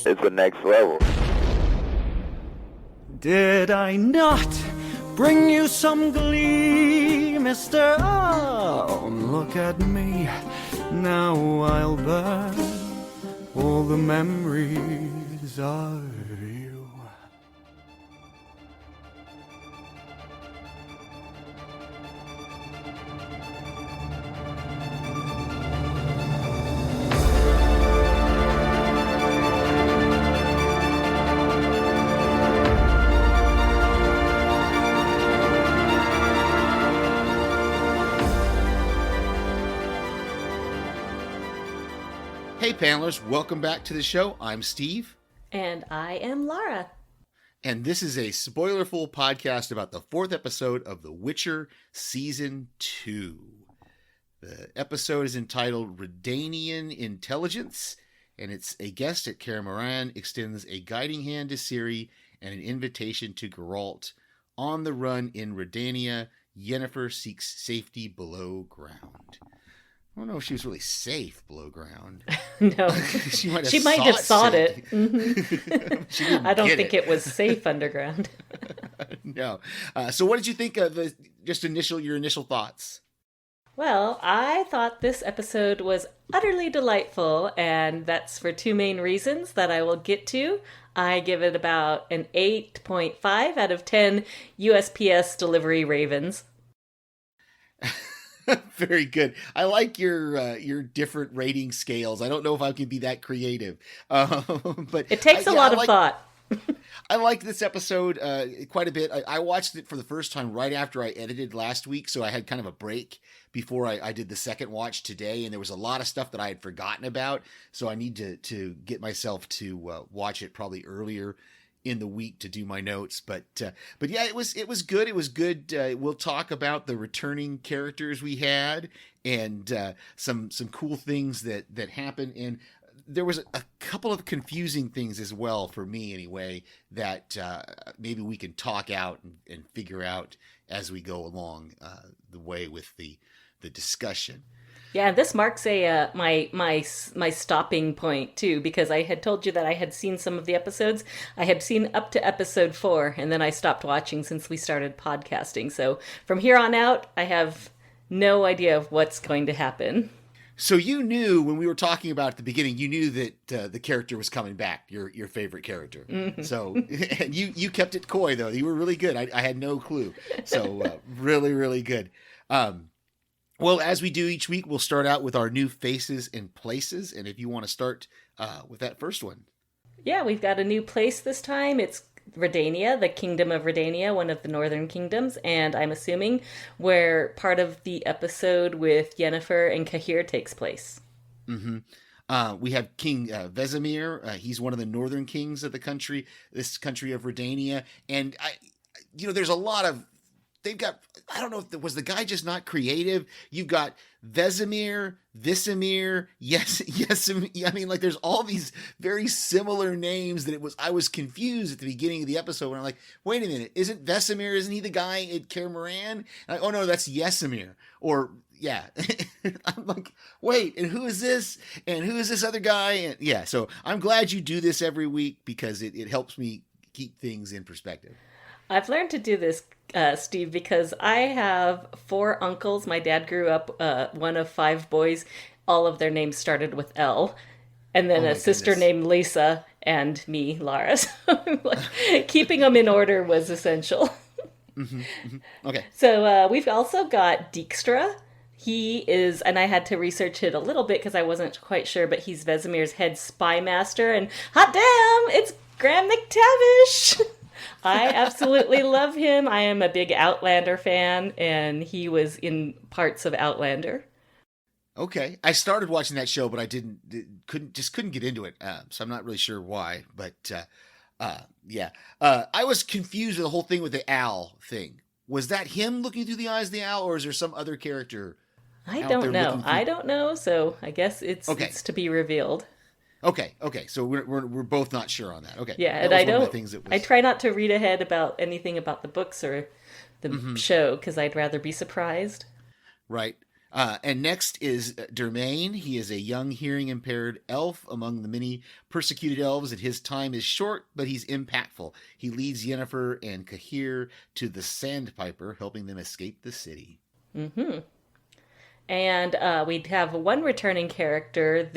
it's the next level. Did I not bring you some glee, mister? Oh, look at me. Now I'll burn all the memories of you. Hey panelists, welcome back to the show. I'm Steve. And I am Lara. And this is a spoiler-full podcast about the 4th episode of The Witcher Season 2. The episode is entitled Redianian Intelligence, and it's a guest at Kaer Morhen extends a guiding hand to Ciri and an invitation to Geralt. On the run in Redania, Yennefer seeks safety below ground. I don't know if she was really safe below ground. No, she might have sought it. Mm-hmm. I don't think it was safe underground. No. So what did you think of your initial thoughts? Well, I thought this episode was utterly delightful, and that's for two main reasons that I will get to. I give it about an 8.5 out of 10 USPS delivery ravens. Very good. I like your different rating scales. I don't know if I can be that creative, but it takes a lot of thought. I liked this episode quite a bit. I watched it for the first time right after I edited last week, so I had kind of a break before I did the second watch today, and there was a lot of stuff that I had forgotten about, so I need to get myself to watch it probably earlier in the week to do my notes, but yeah, it was good. It was good. We'll talk about the returning characters we had and some cool things that happened. And there was a couple of confusing things as well for me, anyway, that maybe we can talk out and figure out as we go along the way with the discussion. Yeah, this marks my stopping point too, because I had told you that I had seen some of the episodes. I had seen up to episode 4, and then I stopped watching since we started podcasting. So from here on out, I have no idea of what's going to happen. So you knew when we were talking about it at the beginning, you knew that the character was coming back, your favorite character. Mm-hmm. So you kept it coy though. You were really good. I had no clue. So really, really good. Well, as we do each week, we'll start out with our new faces and places. And if you want to start with that first one. Yeah, we've got a new place this time. It's Redania, the Kingdom of Redania, one of the northern kingdoms. And I'm assuming where part of the episode with Yennefer and Cahir takes place. Mm-hmm. We have King Vessimer. He's one of the northern kings of this country of Redania. And, there's a lot of... They've got, I don't know if was the guy just not creative. You've got Vessimer, yes, I mean, like there's all these very similar names that I was confused at the beginning of the episode when I'm like, wait a minute, isn't he the guy at Kaer Morhen? Oh no, that's Vessimer. Or yeah, I'm like, wait, and who is this? And who is this other guy? And yeah, so I'm glad you do this every week because it helps me keep things in perspective. I've learned to do this, Steve, because I have 4 uncles. My dad grew up one of 5 boys. All of their names started with L. And then a sister named Lisa and me, Lara. So keeping them in order was essential. Mm-hmm, mm-hmm. Okay. So we've also got Dijkstra. He is, and I had to research it a little bit because I wasn't quite sure, but he's Vesimir's head spy master. And hot damn, it's Graham McTavish! I absolutely love him. I am a big Outlander fan, and he was in parts of Outlander. Okay, I started watching that show, but I couldn't get into it, so I'm not really sure why. But yeah, I was confused with the whole thing with the owl thing. Was that him looking through the eyes of the owl, or is there some other character? I don't know. So I guess it's to be revealed. Okay. So we're both not sure on that. Okay. Yeah, and I try not to read ahead about anything about the books or the show because I'd rather be surprised. Right. And next is Dermain. He is a young hearing-impaired elf among the many persecuted elves, and his time is short, but he's impactful. He leads Yennefer and Cahir to the Sandpiper, helping them escape the city. Mm-hmm. And we'd have one returning character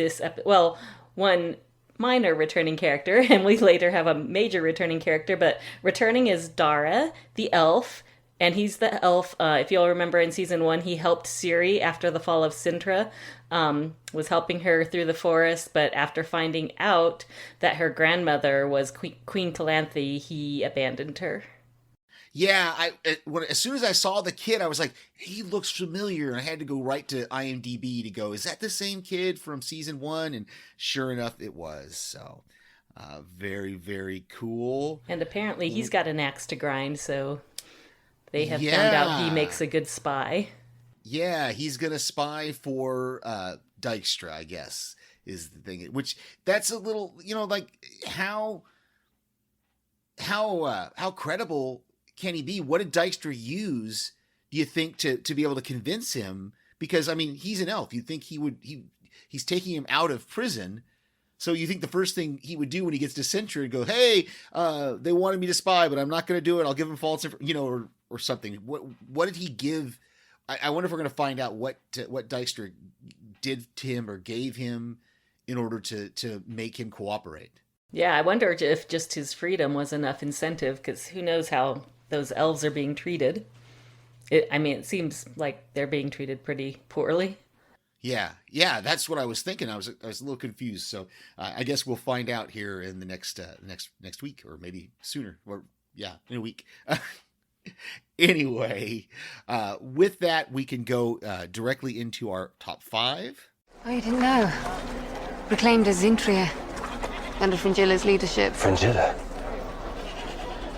one minor returning character, and we later have a major returning character, but returning is Dara, the elf. And he's the elf, if you'll remember in season 1, he helped Ciri after the fall of Sintra, was helping her through the forest, but after finding out that her grandmother was Queen Calanthe, he abandoned her. Yeah, as soon as I saw the kid, I was like, he looks familiar. And I had to go right to IMDb to go, is that the same kid from season 1? And sure enough, it was. So, very, very cool. And apparently he's got an axe to grind, so... They have found out he makes a good spy. Yeah, he's going to spy for Dijkstra, I guess, is the thing. Which, that's a little, like, how credible can he be? What did Dijkstra use, do you think, to be able to convince him? Because, I mean, he's an elf. You'd think he's taking him out of prison. So you think the first thing he would do when he gets to Sintra and go, hey, they wanted me to spy, but I'm not going to do it. I'll give them false information, or something. What did he give? I wonder if we're going to find out what Dijkstra did to him or gave him in order to make him cooperate. Yeah, I wonder if just his freedom was enough incentive, because who knows how those elves are being treated. It seems like they're being treated pretty poorly. Yeah, that's what I was thinking. I was a little confused. So I guess we'll find out here in the next week, or maybe sooner, or in a week. Anyway, with that, we can go directly into our top 5. Oh, you didn't know? Proclaimed as Zintria, under Fringilla's leadership. Fringilla?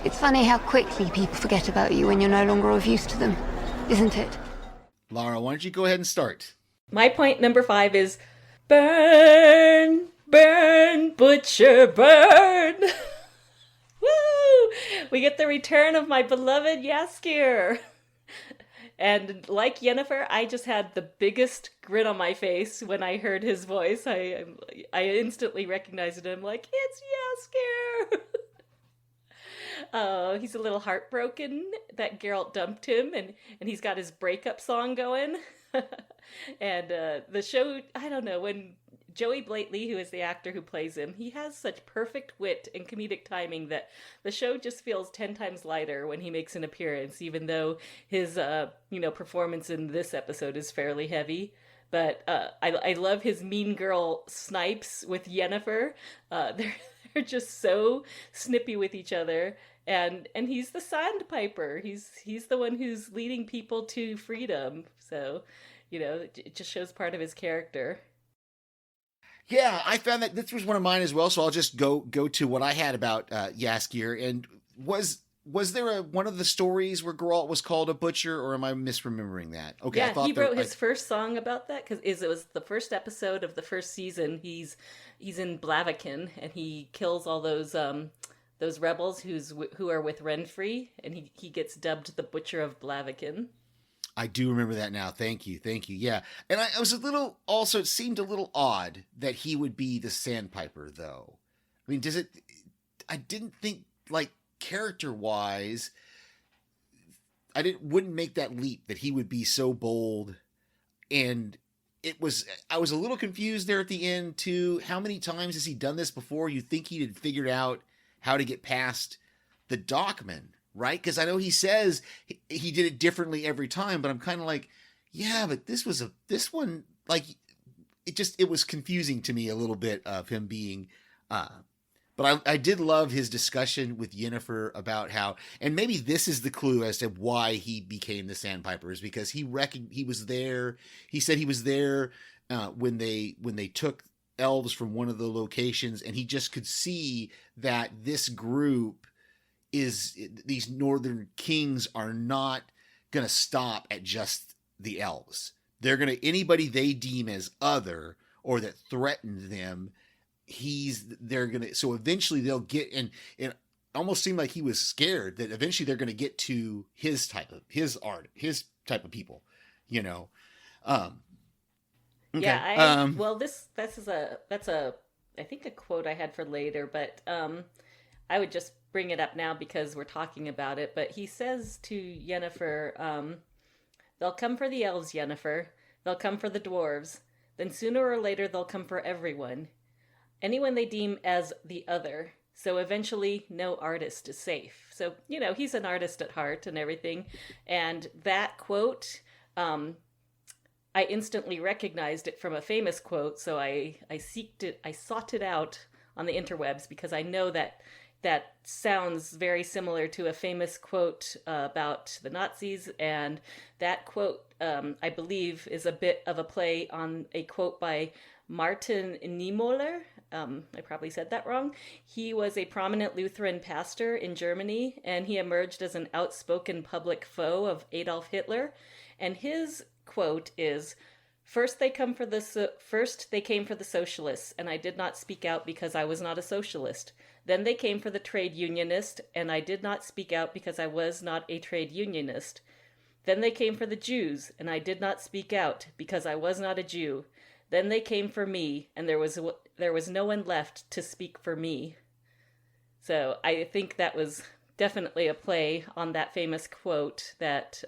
It's funny how quickly people forget about you when you're no longer of use to them, isn't it? Lara, why don't you go ahead and start? My point number 5 is burn, burn, butcher, burn. Woo! We get the return of my beloved Jaskier. And like Yennefer, I just had the biggest grin on my face when I heard his voice. I instantly recognized him, like, it's Jaskier! Oh, he's a little heartbroken that Geralt dumped him, and he's got his breakup song going. And the show, I don't know, when Joey Blately, who is the actor who plays him, he has such perfect wit and comedic timing that the show just feels 10 times lighter when he makes an appearance, even though his, performance in this episode is fairly heavy. But I love his mean girl snipes with Yennefer. They're just so snippy with each other. And he's the Sandpiper. He's the one who's leading people to freedom. So, it just shows part of his character. Yeah, I found that this was one of mine as well. So I'll just go to what I had about Jaskier. And was there one of the stories where Geralt was called a butcher, or am I misremembering that? Okay, yeah, I thought he wrote his first song about that because it was the first episode of the first season. He's in Blaviken and he kills all those rebels who are with Renfrey, and he gets dubbed the Butcher of Blaviken. I do remember that now. Thank you. Yeah. And I was it seemed a little odd that he would be the Sandpiper, though. I mean, I didn't think, like, character-wise, wouldn't make that leap that he would be so bold. And I was a little confused there at the end, too. How many times has he done this before? You'd think he'd have figured out how to get past the Dockman, right? Because I know he says he did it differently every time, but I'm kind of like, yeah, but this one, like, it was confusing to me a little bit of him being, but I did love his discussion with Yennefer about how, and maybe this is the clue as to why he became the Sandpiper, is because he was there. He said he was there when they took elves from one of the locations, and he just could see that this group these northern kings are not going to stop at just the elves. They're going to, anybody they deem as other or that threatened them, so eventually they'll get, and it almost seemed like he was scared that eventually they're going to get to his type of people, Okay. Yeah, well, that's a I think a quote I had for later, but I would just bring it up now because we're talking about it. But he says to Yennefer, "They'll come for the elves, Yennefer. They'll come for the dwarves. Then sooner or later they'll come for everyone. Anyone they deem as the other. So eventually, no artist is safe." So, he's an artist at heart and everything. And that quote, I instantly recognized it from a famous quote. So I sought it out on the interwebs because I know that sounds very similar to a famous quote about the Nazis. And that quote, I believe, is a bit of a play on a quote by Martin Niemöller. I probably said that wrong. He was a prominent Lutheran pastor in Germany, and he emerged as an outspoken public foe of Adolf Hitler. And his quote is, First they came for the socialists, and I did not speak out because I was not a socialist. Then they came for the trade unionist, and I did not speak out because I was not a trade unionist. Then they came for the Jews, and I did not speak out because I was not a Jew. Then they came for me, and there was no one left to speak for me. So I think that was definitely a play on that famous quote that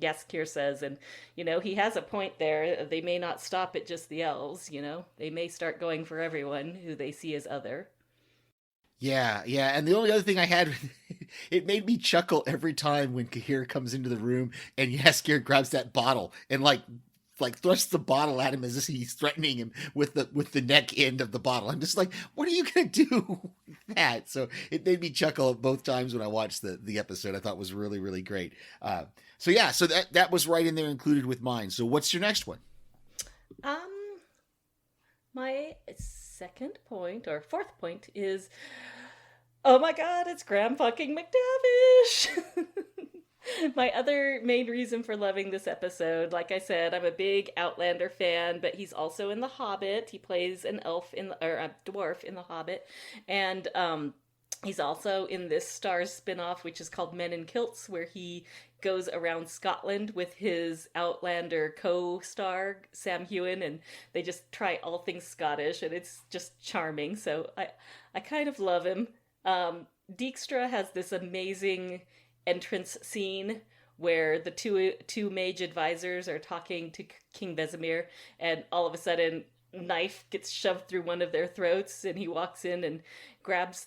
Cahir says. And, he has a point there. They may not stop at just the elves, They may start going for everyone who they see as other. Yeah. And the only other thing I had, it made me chuckle every time when Cahir comes into the room and Jaskier grabs that bottle and like thrusts the bottle at him as if he's threatening him with the neck end of the bottle. I'm just like, what are you going to do with that? So it made me chuckle both times when I watched the episode. I thought was really, really great. So that was right in there included with mine. So what's your next one? My second point or fourth point is, oh my God, it's Graham fucking McTavish. My other main reason for loving this episode, like I said, I'm a big Outlander fan, but he's also in The Hobbit. He plays an or a dwarf in The Hobbit, and he's also in this Starz spinoff, which is called Men in Kilts, where he goes around Scotland with his Outlander co-star Sam Heughan, and they just try all things Scottish, and it's just charming. So I kind of love him. Dijkstra has this amazing entrance scene where the two mage advisors are talking to King Vessimer, and all of a sudden knife gets shoved through one of their throats, and he walks in and grabs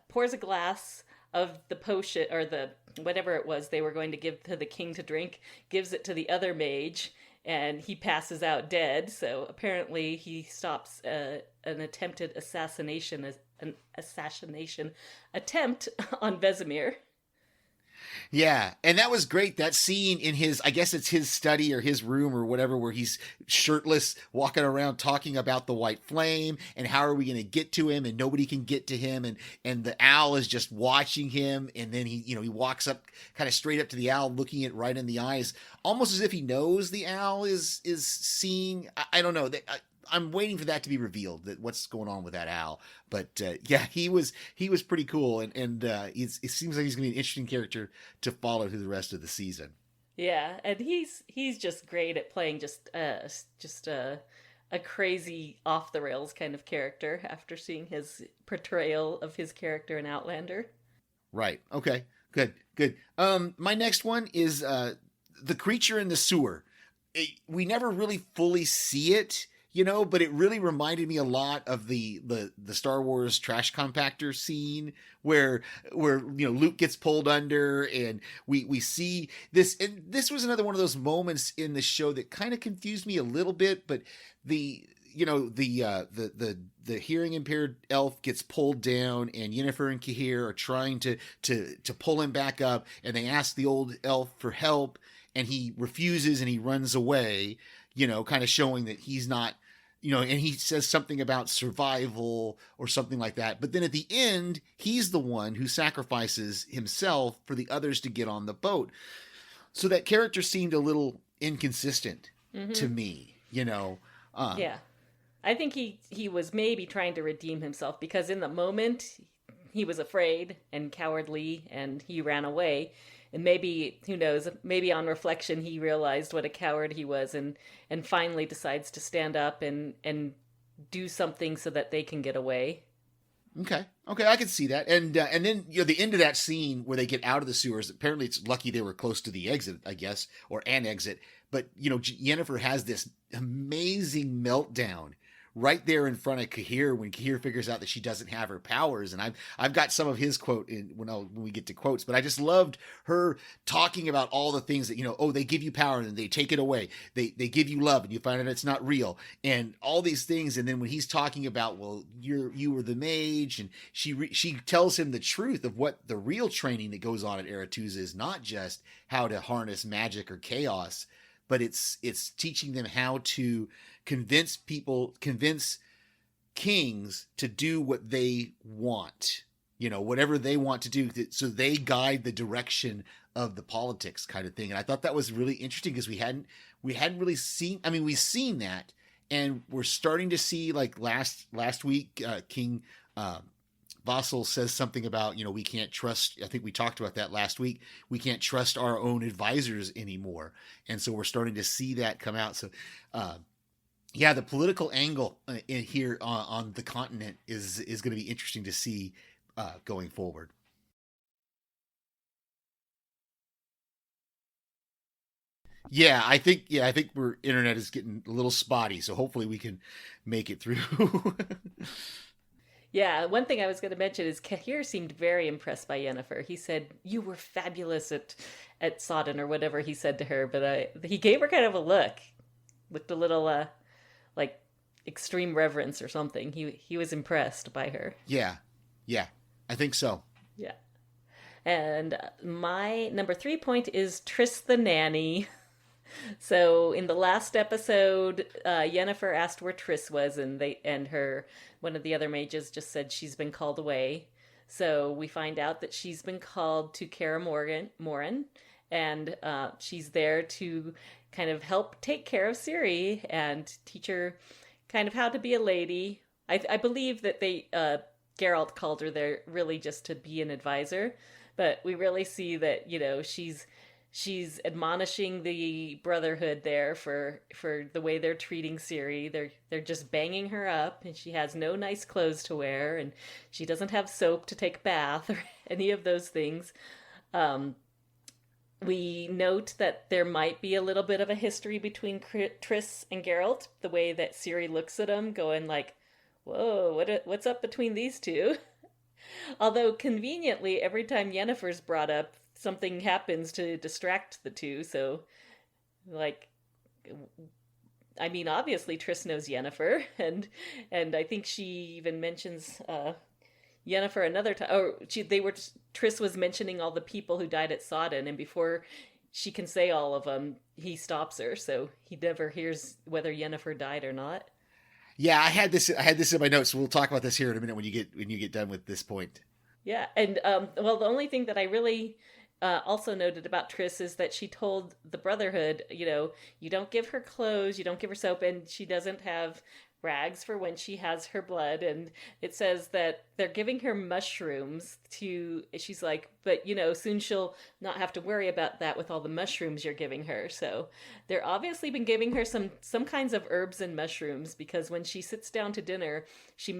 pours a glass of the potion or the whatever it was they were going to give to the king to drink, gives it to the other mage, and he passes out dead. So apparently he stops an attempted assassination attempt on Vessimer. Yeah, and that was great. That scene in I guess it's his study or his room or whatever, where he's shirtless, walking around talking about the white flame and how are we going to get to him, and nobody can get to him, and the owl is just watching him, and then he walks up kind of straight up to the owl, looking it right in the eyes, almost as if he knows the owl is seeing. I don't know. I'm waiting for that to be revealed, that what's going on with that owl. But he was pretty cool, and it seems like he's going to be an interesting character to follow through the rest of the season. Yeah, and he's just great at playing just a crazy off the rails kind of character after seeing his portrayal of his character in Outlander. Right. Okay. Good. My next one is the creature in the sewer. We never really fully see it, but it really reminded me a lot of the Star Wars trash compactor scene where Luke gets pulled under, and we see this. And this was another one of those moments in the show that kind of confused me a little bit. But the hearing impaired elf gets pulled down, and Yennefer and Cahir are trying to pull him back up, and they ask the old elf for help, and he refuses and he runs away. Kind of showing that he's not, and he says something about survival or something like that. But then at the end, he's the one who sacrifices himself for the others to get on the boat. So that character seemed a little inconsistent to me, Yeah. I think he was maybe trying to redeem himself, because in the moment he was afraid and cowardly and he ran away. and maybe, who knows, maybe on reflection he realized what a coward he was, and finally decides to stand up and do something so that they can get away. Okay, I can see that, and then the end of that scene where they get out of the sewers. Apparently, it's lucky they were close to the exit, I guess, or an exit. But Yennefer has this amazing meltdown right there in front of Cahir when Cahir figures out that she doesn't have her powers. And I've got some of his quote when we get to quotes, but I just loved her talking about all the things that, they give you power and then they take it away. They give you love and you find out it's not real and all these things. And then when he's talking about, well, you were the mage, and she tells him the truth of what the real training that goes on at Aretuza is, not just how to harness magic or chaos, but it's teaching them how to convince kings to do what they want, whatever they want to do. So they guide the direction of the politics kind of thing. And I thought that was really interesting because we hadn't really seen, we've seen that, and we're starting to see, like last week, King Vassal says something about, we can't trust, I think we talked about that last week, we can't trust our own advisors anymore. And so we're starting to see that come out. So, yeah, the political angle in here on the continent is going to be interesting to see going forward. Yeah, I think our internet is getting a little spotty, so hopefully we can make it through. Yeah, one thing I was going to mention is Cahir seemed very impressed by Yennefer. He said, "You were fabulous at Sodden," or whatever he said to her, but he gave her kind of a looked a little like extreme reverence or something. He was impressed by her. Yeah, I think so. Yeah. And my number 3 point is Triss the nanny. So in the last episode, Yennefer asked where Triss was, and one of the other mages just said she's been called away. So we find out that she's been called to Kaer Morhen, and she's there to kind of help take care of Ciri and teach her kind of how to be a lady. I believe that Geralt called her there really just to be an advisor, but we really see that, she's admonishing the Brotherhood there for the way they're treating Ciri. They're just banging her up, and she has no nice clothes to wear, and she doesn't have soap to take a bath or any of those things. We note that there might be a little bit of a history between Triss and Geralt, the way that Ciri looks at him, going like, whoa, what's up between these two? Although conveniently, every time Yennefer's brought up, something happens to distract the two. So, obviously Triss knows Yennefer, and I think she even mentions Yennefer another time. Triss was mentioning all the people who died at Sodden, and before she can say all of them, he stops her, so he never hears whether Yennefer died or not. Yeah, I had this in my notes. So we'll talk about this here in a minute when you get done with this point. Yeah, and the only thing that I really also noted about Triss is that she told the Brotherhood, you don't give her clothes, you don't give her soap, and she doesn't have rags for when she has her blood. And it says that they're giving her mushrooms she's like, but soon she'll not have to worry about that with all the mushrooms you're giving her. So they're obviously been giving her some kinds of herbs and mushrooms, because when she sits down to dinner, she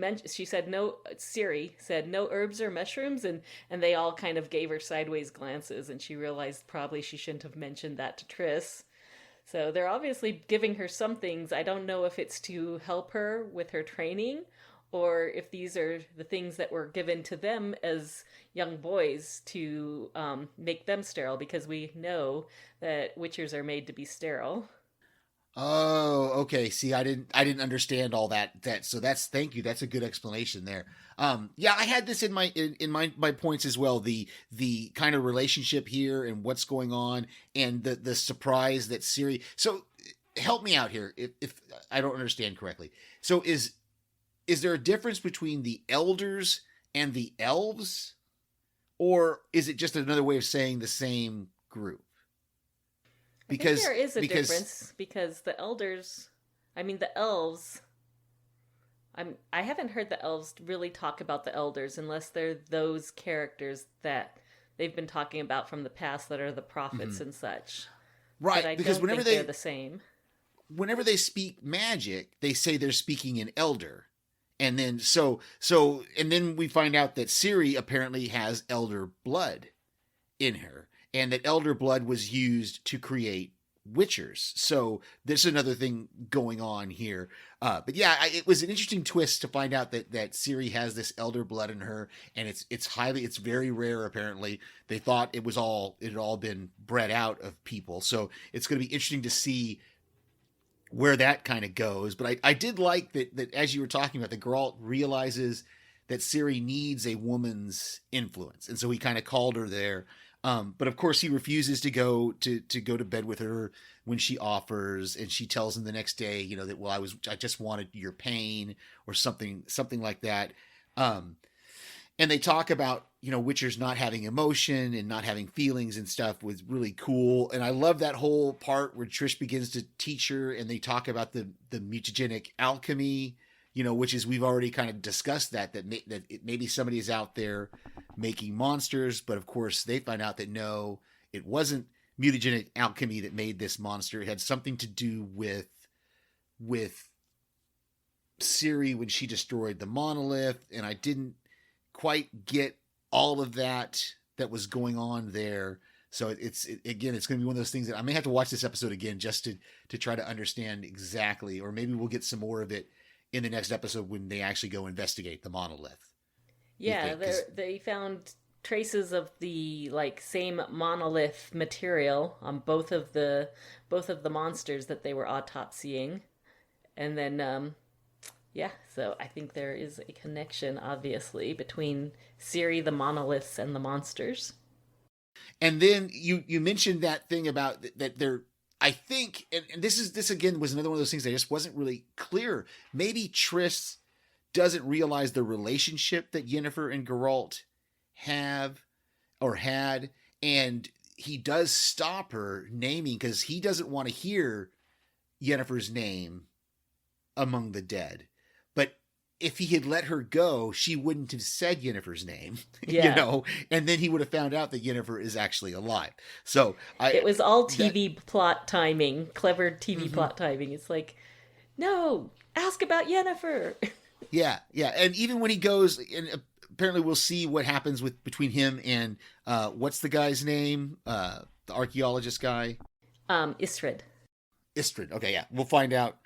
said no, Ciri said no herbs or mushrooms, and they all kind of gave her sideways glances, and she realized probably she shouldn't have mentioned that to Triss. So they're obviously giving her some things. I don't know if it's to help her with her training, or if these are the things that were given to them as young boys to make them sterile, because we know that witchers are made to be sterile. Oh, okay. See, I didn't understand all that. So thank you. That's a good explanation there. Yeah, I had this in my points as well. The kind of relationship here and what's going on, and the surprise that Ciri. So help me out here if I don't understand correctly. So is there a difference between the elders and the elves, or is it just another way of saying the same group? Because I think there is a difference, because the elves, I haven't heard the elves really talk about the elders unless they're those characters that they've been talking about from the past that are the prophets and such. Right, But I because don't whenever think they're the same. whenever they speak magic, they say they're speaking in Elder. And then and then we find out that Ciri apparently has Elder blood in her, and that Elder blood was used to create Witchers. So there's another thing going on here. But yeah, it was an interesting twist to find out that Ciri has this Elder blood in her, and it's very rare. Apparently, they thought it had all been bred out of people. So it's going to be interesting to see where that kind of goes. But I did like that as you were talking about, the Geralt realizes that Ciri needs a woman's influence, and so he kind of called her there. But of course he refuses to go to bed with her when she offers, and she tells him the next day, that, well, I just wanted your pain, or something like that. And they talk about, Witchers not having emotion and not having feelings and stuff was really cool. And I love that whole part where Trish begins to teach her, and they talk about the mutagenic alchemy, which is, we've already kind of discussed that maybe somebody is out there making monsters. But of course they find out that no, it wasn't mutagenic alchemy that made this monster. It had something to do with Ciri when she destroyed the monolith. And I didn't quite get all of that was going on there. So it's going to be one of those things that I may have to watch this episode again just to try to understand exactly, or maybe we'll get some more of it in the next episode when they actually go investigate the monolith. Yeah, they found traces of the same monolith material on both of the monsters that they were autopsying, and then so I think there is a connection, obviously, between Ciri, the monoliths, and the monsters. And then you mentioned that thing about that they're, I think, and this again was another one of those things that just wasn't really clear. Maybe Triss doesn't realize the relationship that Yennefer and Geralt have or had, and he does stop her naming, because he doesn't want to hear Yennefer's name among the dead. But if he had let her go, she wouldn't have said Yennefer's name, and then he would have found out that Yennefer is actually alive. So it was all TV plot timing, clever TV plot timing. It's like, no, ask about Yennefer. Yeah. And even when he goes, and apparently we'll see what happens between him and what's the guy's name? The archaeologist guy? Istrid. Okay, yeah. We'll find out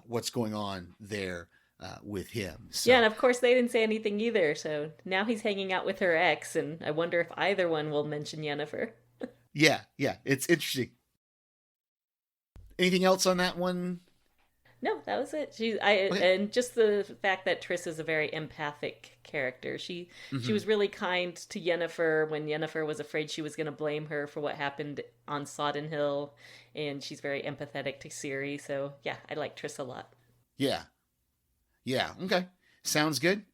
what's going on there with him. So. Yeah, and of course they didn't say anything either, so now he's hanging out with her ex, and I wonder if either one will mention Yennefer. Yeah, it's interesting. Anything else on that one? No, that was it. And just the fact that Triss is a very empathic character. She was really kind to Yennefer when Yennefer was afraid she was going to blame her for what happened on Sodden Hill, and she's very empathetic to Ciri. So yeah, I like Triss a lot. Yeah. Okay. Sounds good.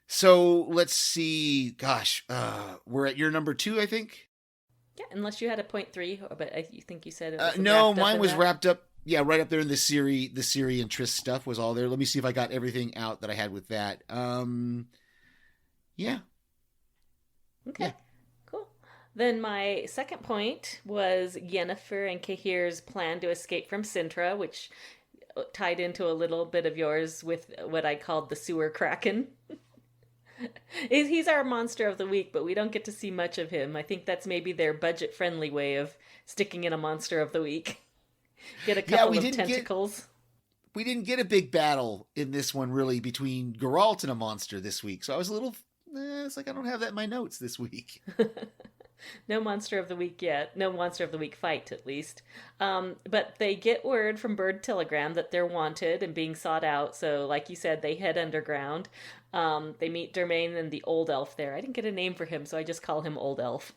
So let's see. Gosh, we're at your number 2, I think. Yeah, unless you had a 0.3, but I think you said it was no, mine was wrapped up. Yeah, right up there in the Ciri and Triss stuff was all there. Let me see if I got everything out that I had with that. Yeah. Okay. Yeah. Cool. Then my second point was Yennefer and Cahir's plan to escape from Sintra, which tied into a little bit of yours with what I called the sewer kraken. He's our monster of the week, but we don't get to see much of him. I think that's maybe their budget-friendly way of sticking in a monster of the week. Get a couple of tentacles. We didn't get a big battle in this one, really, between Geralt and a monster this week. So I was a little... it's like I don't have that in my notes this week. No monster of the week yet. No monster of the week fight, at least. But they get word from Bird Telegram that they're wanted and being sought out. So, like you said, they head underground. They meet Dermain and the Old Elf there. I didn't get a name for him, so I just call him Old Elf.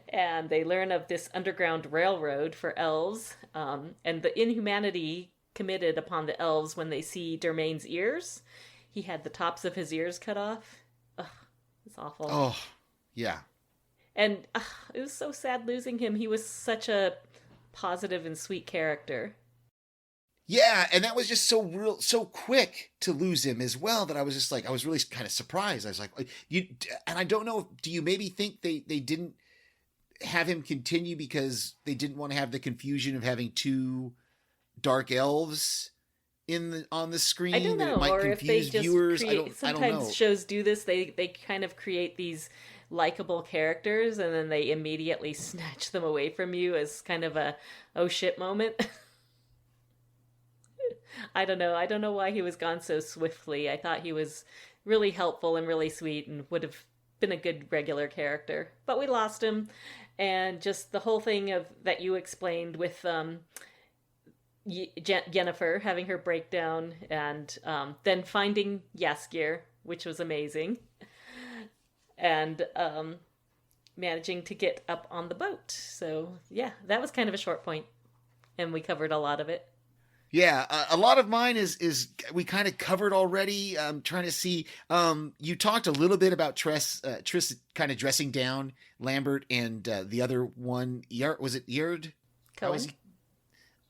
And they learn of this underground railroad for elves, and the inhumanity committed upon the elves when they see Dermain's ears. He had the tops of his ears cut off. Ugh, it's awful. Oh, yeah. And it was so sad losing him. He was such a positive and sweet character. Yeah, and that was just so quick to lose him as well that I was just like, I was really kind of surprised. I was like, you, and I don't know, do you maybe think they didn't have him continue because they didn't want to have the confusion of having two dark elves on the screen I don't that know, it might or if they confuse just viewers? create. I don't know. Sometimes shows do this. They kind of create these likable characters, and then they immediately snatch them away from you as kind of a oh shit moment. I don't know. I don't know why he was gone so swiftly. I thought he was really helpful and really sweet and would have been a good regular character. But we lost him. And just the whole thing of that you explained with Yennefer having her breakdown and then finding Jaskier, which was amazing. And managing to get up on the boat. So, yeah, that was kind of a short point. And we covered a lot of it. Yeah, a lot of mine is we kind of covered already. I'm trying to see. You talked a little bit about Triss kind of dressing down Lambert and the other one. Was it Yerd? Cohen.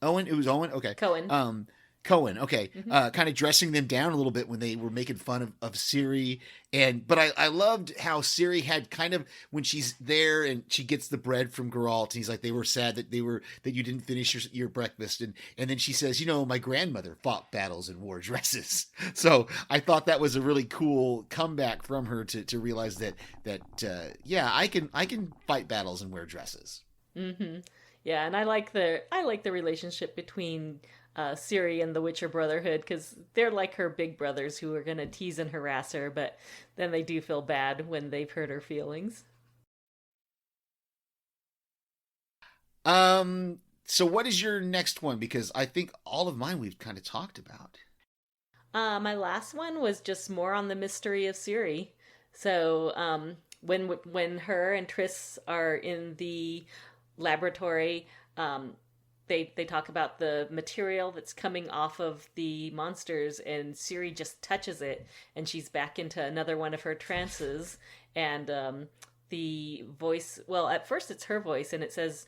Owen. It was Owen. Okay. Cohen. Cohen. Okay. Mm-hmm. Kind of dressing them down a little bit when they were making fun of Ciri. But I loved how Ciri had kind of, when she's there and she gets the bread from Geralt, and he's like, they were sad that you didn't finish your breakfast. And then she says, my grandmother fought battles and wore dresses. So I thought that was a really cool comeback from her to realize that I can fight battles and wear dresses. Mm-hmm. Yeah. And I like the relationship between Ciri and the Witcher Brotherhood, because they're like her big brothers who are going to tease and harass her, but then they do feel bad when they've hurt her feelings. So what is your next one? Because I think all of mine we've kind of talked about. My last one was just more on the mystery of Ciri. So when her and Triss are in the laboratory, they talk about the material that's coming off of the monsters, and Ciri just touches it and she's back into another one of her trances. And the voice, well, at first it's her voice, and it says,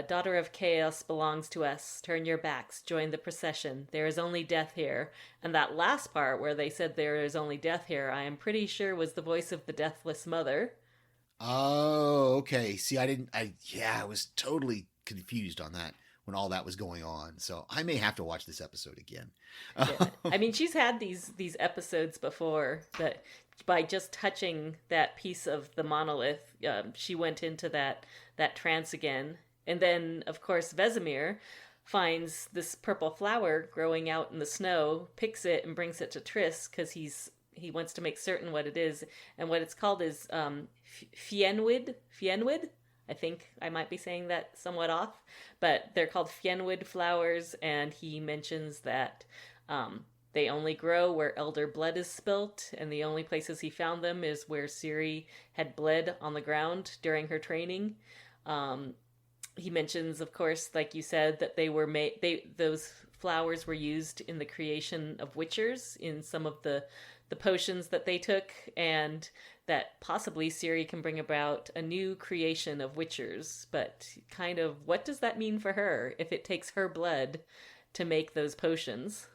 daughter of chaos belongs to us. Turn your backs, join the procession. There is only death here. And that last part where they said there is only death here, I am pretty sure was the voice of the Deathless Mother. Oh, okay. See, I was totally confused on that when all that was going on. So I may have to watch this episode again. Yeah. I mean, she's had these episodes before that by just touching that piece of the monolith, she went into that trance again. And then, of course, Vessimer finds this purple flower growing out in the snow, picks it and brings it to Triss because he wants to make certain what it is. And what it's called is Fienwood. I think I might be saying that somewhat off, but they're called Fienwood flowers, and he mentions that they only grow where elder blood is spilt, and the only places he found them is where Ciri had bled on the ground during her training. He mentions, of course, like you said, that those flowers were used in the creation of witchers in some of the potions that they took, and that possibly Ciri can bring about a new creation of witchers. But kind of, what does that mean for her if it takes her blood to make those potions?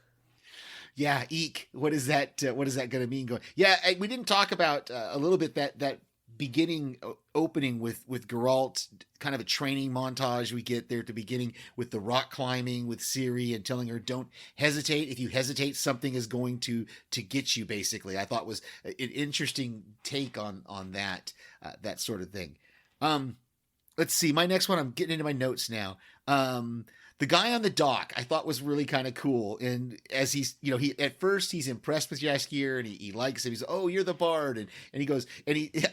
Yeah, eek. What is that going to mean? Yeah, we didn't talk about a little bit that beginning opening with Geralt, kind of a training montage we get there at the beginning with the rock climbing with Ciri and telling her don't hesitate. If you hesitate, something is going to get you, basically. I thought was an interesting take on that sort of thing. Let's see. My next one, I'm getting into my notes now. The guy on the dock I thought was really kind of cool. And as he's, he at first he's impressed with Jaskier and he likes him. He's, oh, you're the bard. And he goes,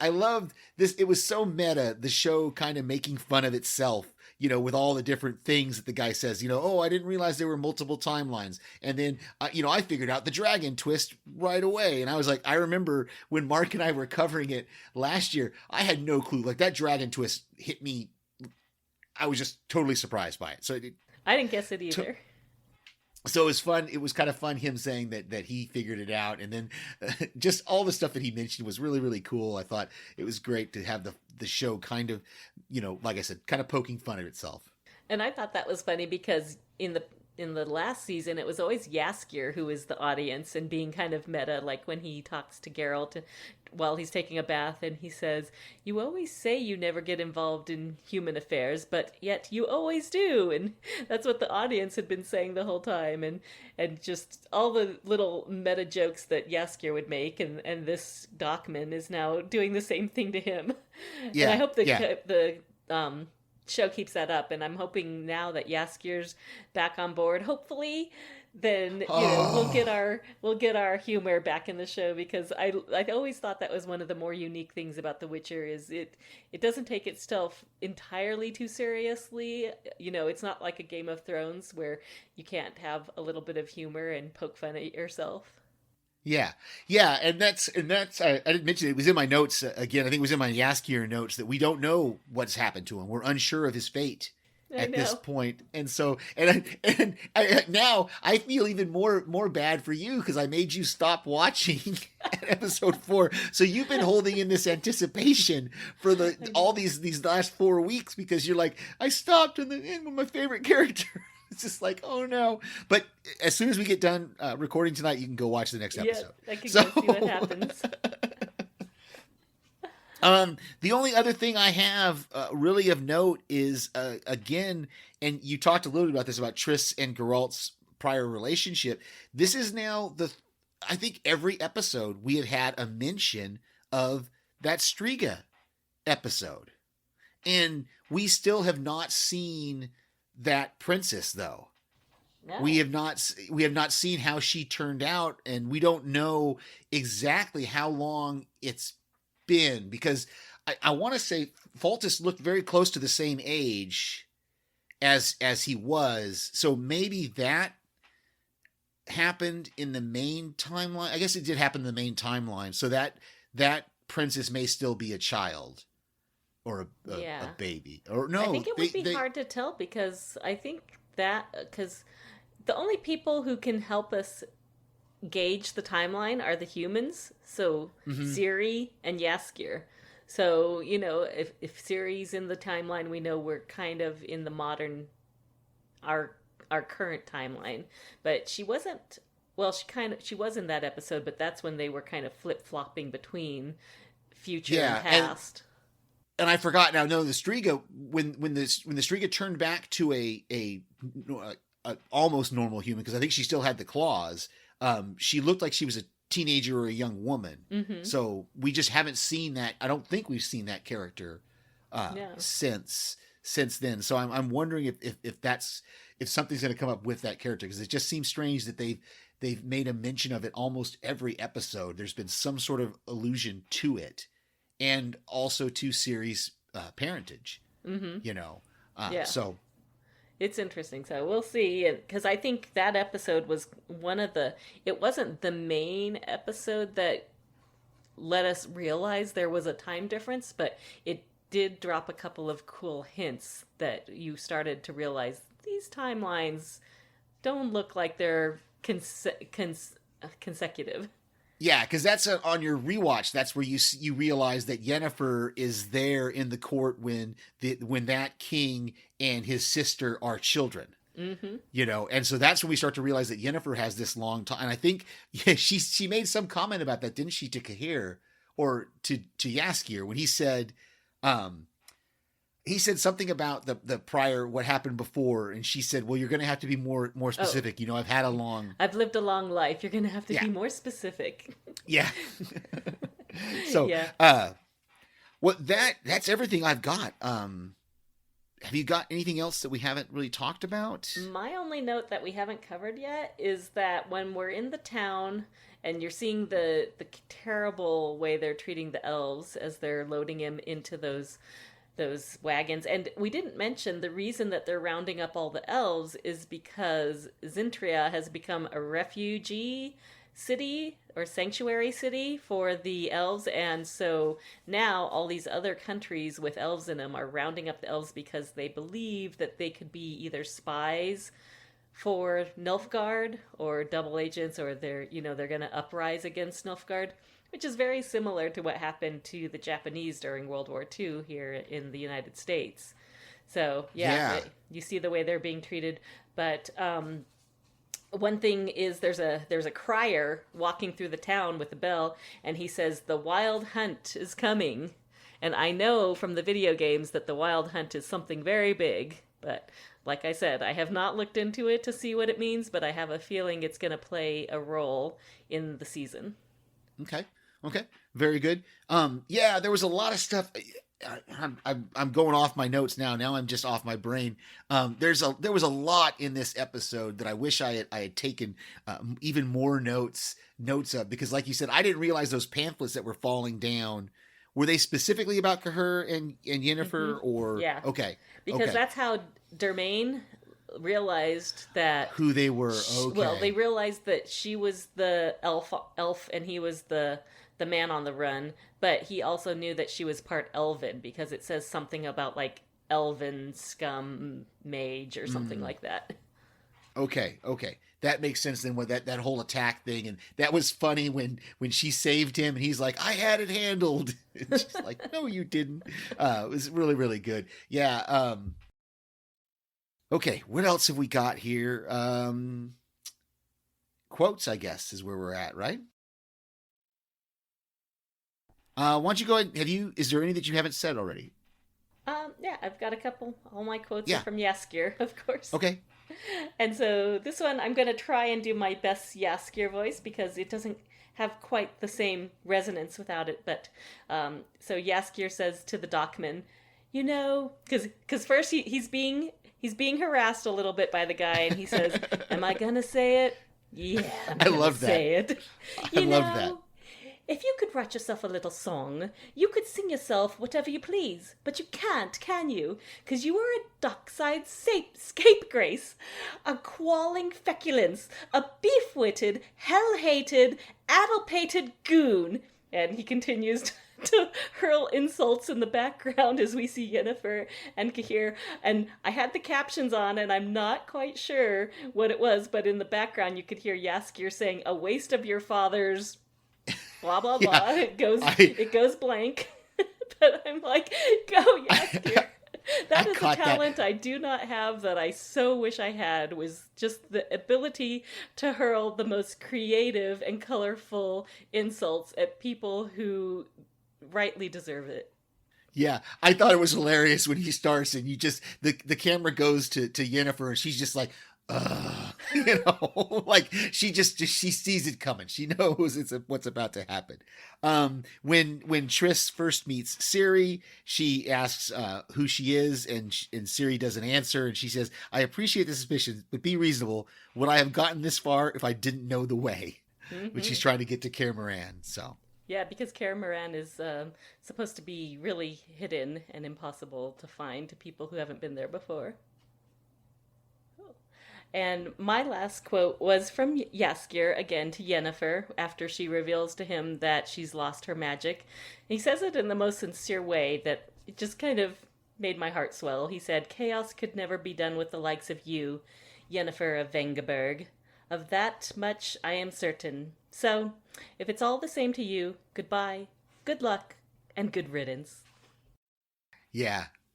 I loved this. It was so meta, the show kind of making fun of itself, with all the different things that the guy says, oh, I didn't realize there were multiple timelines. And then, I figured out the dragon twist right away. And I was like, I remember when Mark and I were covering it last year, I had no clue. Like that dragon twist hit me. I was just totally surprised by it. So I didn't guess it either. So it was fun. It was kind of fun him saying that he figured it out. And then just all the stuff that he mentioned was really, really cool. I thought it was great to have the show kind of, like I said, kind of poking fun at itself. And I thought that was funny because in in the last season, it was always Jaskier who was the audience and being kind of meta, like when he talks to Geralt while he's taking a bath and he says, "You always say you never get involved in human affairs, but yet you always do." And that's what the audience had been saying the whole time. And just all the little meta jokes that Jaskier would make, and this Dockman is now doing the same thing to him. Yeah, and I hope the show keeps that up, and I'm hoping now that Jaskier's back on board, hopefully, then we'll get our humor back in the show, because I always thought that was one of the more unique things about The Witcher is it doesn't take itself entirely too seriously. It's not like a Game of Thrones where you can't have a little bit of humor and poke fun at yourself. Yeah, and that's I didn't mention it was in my notes again. I think it was in my Jaskier notes that we don't know what's happened to him. We're unsure of his fate at this point, and so now I feel even more bad for you because I made you stop watching at episode 4. So you've been holding in this anticipation for all these last 4 weeks because you're like, I stopped in the end with my favorite character. It's just like, oh no. But as soon as we get done recording tonight, you can go watch the next episode. Yeah, I can go see what happens. The only other thing I have really of note is, again, and you talked a little bit about this, about Triss and Geralt's prior relationship. This is now I think every episode we have had a mention of that Striga episode. And we still have not seen that princess, though. No. We have not seen how she turned out, and we don't know exactly how long it's been, because I want to say Foltest looked very close to the same age as he was, so maybe that happened in the main timeline. I guess it did happen in the main timeline, so that princess may still be a child. Or a baby. Or no. I think it would be hard to tell because the only people who can help us gauge the timeline are the humans. So Ciri and Jaskier. So, if Ciri's in the timeline, we know we're kind of in the modern, our current timeline. But she wasn't, well, she was in that episode, but that's when they were kind of flip-flopping between future and past. And I forgot now. No, the Striga, when the Striga turned back to a almost normal human, because I think she still had the claws. She looked like she was a teenager or a young woman. Mm-hmm. So we just haven't seen that. I don't think we've seen that character since then. So I'm wondering if something's going to come up with that character, because it just seems strange that they've made a mention of it almost every episode. There's been some sort of allusion to it. And also to Ciri's parentage, So it's interesting. So we'll see, because I think that episode was it wasn't the main episode that let us realize there was a time difference, but it did drop a couple of cool hints that you started to realize these timelines don't look like they're consecutive. Yeah, because that's on your rewatch. That's where you realize that Yennefer is there in the court when that king and his sister are children. Mm-hmm. And so that's when we start to realize that Yennefer has this long time. And I think she made some comment about that, didn't she, to Cahir or to Jaskier, when he said something about the prior, what happened before, and she said, well, you're going to have to be more specific. I've lived a long life. You're going to have to be more specific. Yeah. So, that's everything I've got. Have you got anything else that we haven't really talked about? My only note that we haven't covered yet is that when we're in the town and you're seeing the terrible way they're treating the elves as they're loading him into those wagons. And we didn't mention the reason that they're rounding up all the elves is because Zintria has become a refugee city or sanctuary city for the elves, and so now all these other countries with elves in them are rounding up the elves because they believe that they could be either spies for Nilfgaard or double agents, or they're going to uprise against Nilfgaard, which is very similar to what happened to the Japanese during World War II here in the United States. So, you see the way they're being treated. But one thing is there's a crier walking through the town with a bell, and he says the wild hunt is coming. And I know from the video games that the wild hunt is something very big, but like I said, I have not looked into it to see what it means, but I have a feeling it's going to play a role in the season. Okay. Very good. Yeah, there was a lot of stuff. I'm going off my notes now. Now I'm just off my brain. There was a lot in this episode that I wish I had taken even more notes of, because like you said, I didn't realize those pamphlets that were falling down. Were they specifically about Cahir and Yennefer, or Yeah. Okay. Because that's how Dermain realized that who they were. Okay. Well, they realized that she was the elf and he was the man on the run, but he also knew that she was part elven because it says something about like elven scum mage or something like that. Okay. That makes sense then, with that whole attack thing. And that was funny when she saved him and he's like, I had it handled. And she's like, no, you didn't. It was really, really good. Yeah. Okay. What else have we got here? Quotes, I guess, is where we're at, right? Why don't you go ahead? Is there any that you haven't said already? Yeah, I've got a couple. All my quotes Yeah. are from Jaskier, of course. Okay. And so this one, I'm going to try and do my best Jaskier voice because it doesn't have quite the same resonance without it. But so Jaskier says to the dockman, you know, because first he's being harassed a little bit by the guy, and he says, "Am I gonna say it? Yeah, I love that. Say it. I love that. If you could write yourself a little song, you could sing yourself whatever you please, but you can't, can you? Because you are a dockside scapegrace, a qualling feculence, a beef-witted, hell-hated, addle-pated goon." And he continues to hurl insults in the background as we see Yennefer and Cahir. And I had the captions on, and I'm not quite sure what it was, but in the background you could hear Jaskier saying, "A waste of your father's..." blah blah blah. It goes blank. But I'm like, go Jaskier. That is a talent I do not have that I so wish I had, was just the ability to hurl the most creative and colorful insults at people who rightly deserve it. Yeah, I thought it was hilarious when he starts and the camera goes to Yennefer and she's just like, like she sees it coming. She knows what's about to happen. When Triss first meets Ciri, she asks who she is, and Ciri doesn't answer, and she says, "I appreciate the suspicion, but be reasonable. Would I have gotten this far if I didn't know the way?" When she's trying to get to Kaer Morhen. So yeah, because Kaer Morhen is supposed to be really hidden and impossible to find to people who haven't been there before. And my last quote was from Jaskier, again, to Yennefer, after she reveals to him that she's lost her magic. He says it in the most sincere way that it just kind of made my heart swell. He said, "Chaos could never be done with the likes of you, Yennefer of Vengerberg. Of that much I am certain. So, if it's all the same to you, goodbye, good luck, and good riddance."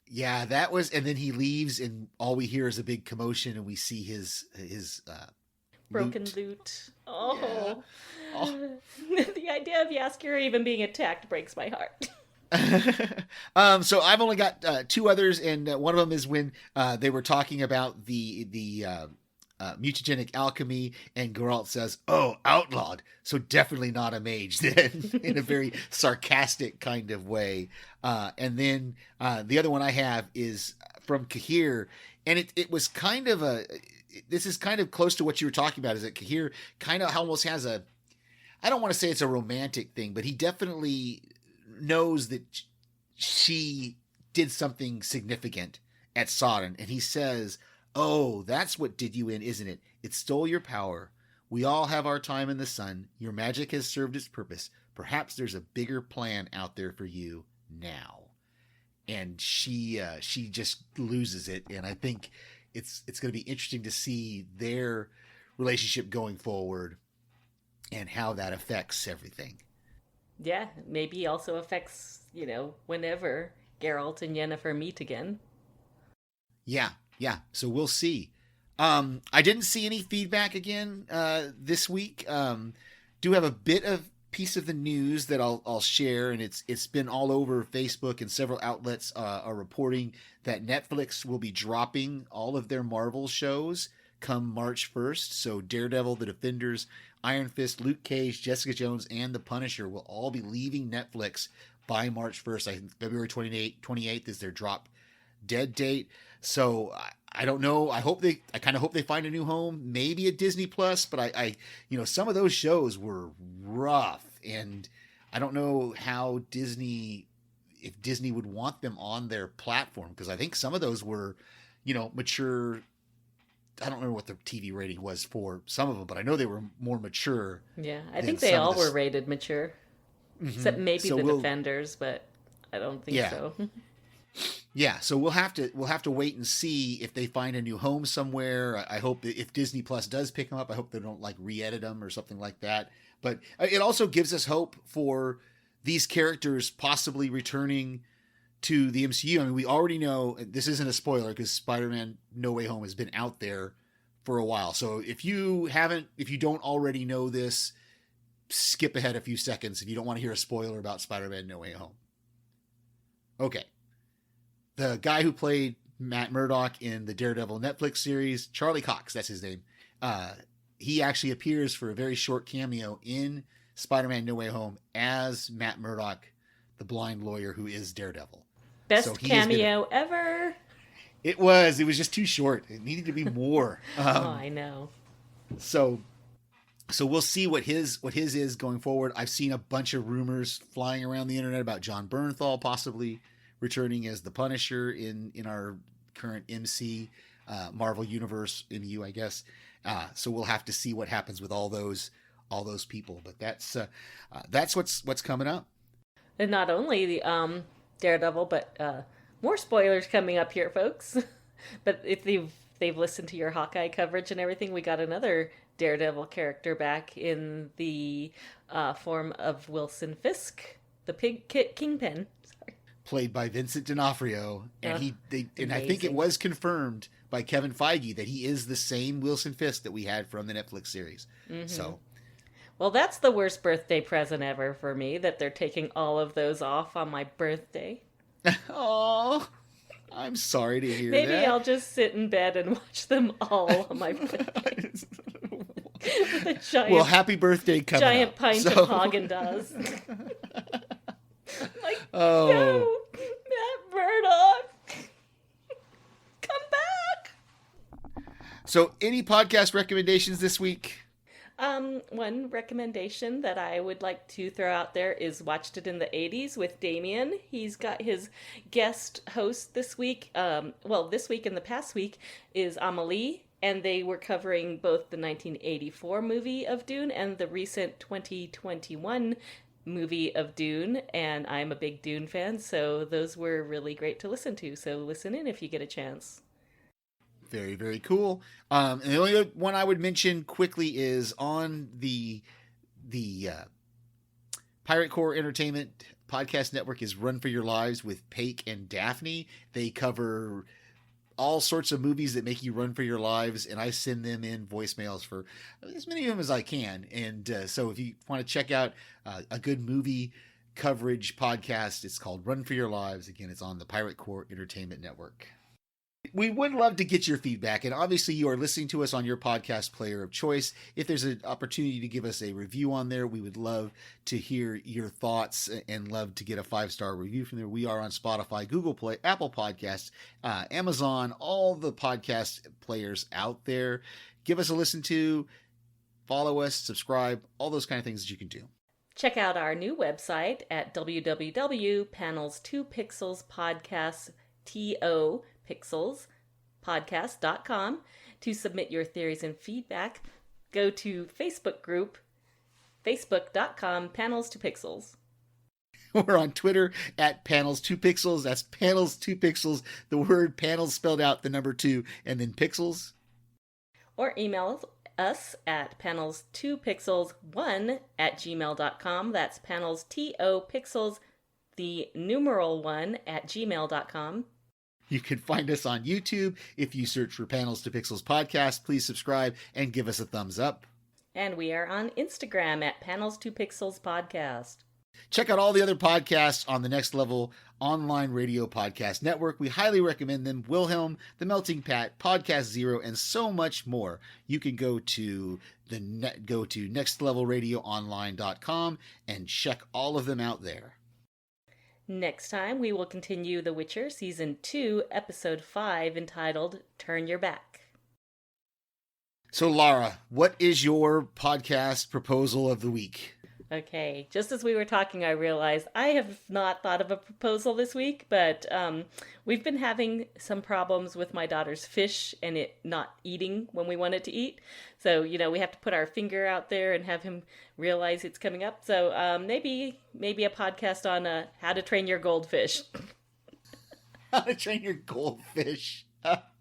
Yeah, that was, and then he leaves, and all we hear is a big commotion, and we see his broken loot. Oh. The idea of Jaskier even being attacked breaks my heart. So I've only got two others, and one of them is when they were talking about the mutagenic alchemy, and Geralt says, "Oh, outlawed, so definitely not a mage," then, in a very sarcastic kind of way. And then the other one I have is from Cahir, and it was kind of this is kind of close to what you were talking about, is that Cahir kind of almost has I don't want to say it's a romantic thing, but he definitely knows that she did something significant at Sodden, and he says, "Oh, that's what did you in, isn't it? It stole your power. We all have our time in the sun. Your magic has served its purpose. Perhaps there's a bigger plan out there for you now." And she just loses it. And I think it's going to be interesting to see their relationship going forward and how that affects everything. Yeah, maybe also affects, whenever Geralt and Yennefer meet again. Yeah. So we'll see. I didn't see any feedback again this week. Do have a bit of piece of the news that I'll share, and it's been all over Facebook, and several outlets are reporting that Netflix will be dropping all of their Marvel shows come March 1st. So Daredevil, The Defenders, Iron Fist, Luke Cage, Jessica Jones, and The Punisher will all be leaving Netflix by March 1st. I think February 28th is their drop dead date. So I don't know. I kind of hope they find a new home, maybe at Disney Plus, but I some of those shows were rough, and I don't know how if Disney would want them on their platform, because I think some of those were, mature. I don't remember what the TV rating was for some of them, but I know they were more mature. Yeah, I think they all were rated mature, except maybe the Defenders, but I don't think so. Yeah, so we'll have to wait and see if they find a new home somewhere. I hope that if Disney Plus does pick them up, I hope they don't re-edit them or something like that. But it also gives us hope for these characters possibly returning to the MCU. I mean, we already know, this isn't a spoiler because Spider-Man No Way Home has been out there for a while. So if you don't already know this, skip ahead a few seconds if you don't want to hear a spoiler about Spider-Man No Way Home. Okay. The guy who played Matt Murdock in the Daredevil Netflix series, Charlie Cox, that's his name. He actually appears for a very short cameo in Spider-Man No Way Home as Matt Murdock, the blind lawyer who is Daredevil. Best cameo ever. It was just too short. It needed to be more. I know. So we'll see what his is going forward. I've seen a bunch of rumors flying around the internet about John Bernthal possibly returning as the Punisher in our current MC Marvel Universe MU, I guess. So we'll have to see what happens with all those people. But that's what's coming up. And not only the Daredevil, but more spoilers coming up here, folks. But if they've listened to your Hawkeye coverage and everything, we got another Daredevil character back in the form of Wilson Fisk, the Kingpin. Sorry. Played by Vincent D'Onofrio, and I think it was confirmed by Kevin Feige that he is the same Wilson Fisk that we had from the Netflix series. Mm-hmm. So. Well, that's the worst birthday present ever for me, that they're taking all of those off on my birthday. Oh, I'm sorry to hear that. Maybe I'll just sit in bed and watch them all on my birthday. With a giant, happy birthday coming giant up. pint of Haagen-Dazs. No, Matt Murdock, come back. So, any podcast recommendations this week? One recommendation that I would like to throw out there is Watched It in the 80s with Damien. He's got his guest host this week. This week and the past week is Amelie, and they were covering both the 1984 movie of Dune and the recent 2021 movie of Dune, and I'm a big Dune fan, so those were really great to listen to. So listen in if you get a chance. Very, very cool. And the only one I would mention quickly is on the Pirate Core Entertainment podcast network is Run for Your Lives with Paik and Daphne. They cover all sorts of movies that make you run for your lives, and I send them in voicemails for as many of them as I can. And so if you want to check out a good movie coverage podcast, it's called Run for Your Lives. Again, it's on the Pirate Core Entertainment Network. We would love to get your feedback, and obviously you are listening to us on your podcast player of choice. If there's an opportunity to give us a review on there, we would love to hear your thoughts and love to get a 5-star review from there. We are on Spotify, Google Play, Apple Podcasts, Amazon, all the podcast players out there. Give us a listen to, follow us, subscribe, all those kind of things that you can do. Check out our new website at www.panels2pixelspodcast.com to submit your theories and feedback. Go to Facebook group, facebook.com, panels2pixels. We're on Twitter at panels2pixels. That's panels2pixels. The word panels spelled out, the number 2, and then pixels. Or email us at panels2pixels1@gmail.com. That's panels, T-O, pixels, the numeral 1 @gmail.com. You can find us on YouTube. If you search for Panels to Pixels Podcast, please subscribe and give us a thumbs up. And we are on Instagram at Panels to Pixels Podcast. Check out all the other podcasts on the Next Level Online Radio Podcast Network. We highly recommend them. Wilhelm, The Melting Pat, Podcast Zero, and so much more. You can go to nextlevelradioonline.com and check all of them out there. Next time, we will continue The Witcher Season 2, Episode 5, entitled Turn Your Back. So, Lara, what is your podcast proposal of the week? Okay, just as we were talking, I realized I have not thought of a proposal this week, but we've been having some problems with my daughter's fish and it not eating when we want it to eat. So, we have to put our finger out there and have him realize it's coming up. So maybe a podcast on how to train your goldfish. How to train your goldfish.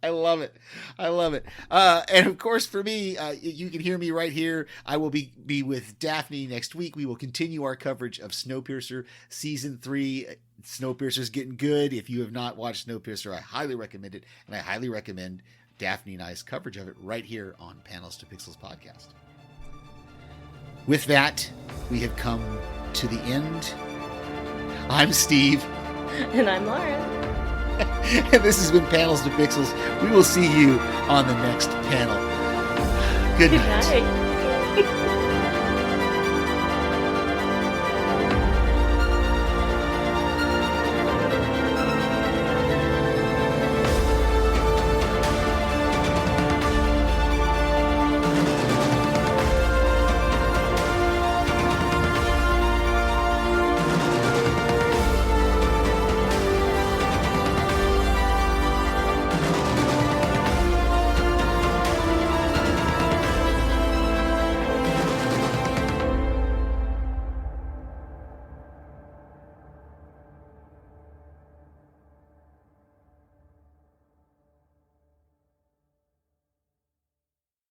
I love it. I love it. And of course, for me, you can hear me right here. I will be with Daphne next week. We will continue our coverage of Snowpiercer Season 3. Snowpiercer's getting good. If you have not watched Snowpiercer, I highly recommend it. And I highly recommend Daphne and I's coverage of it right here on Panels to Pixels Podcast. With that, we have come to the end. I'm Steve. And I'm Lara. And this has been Panels to Pixels. We will see you on the next panel. Good night. Good night.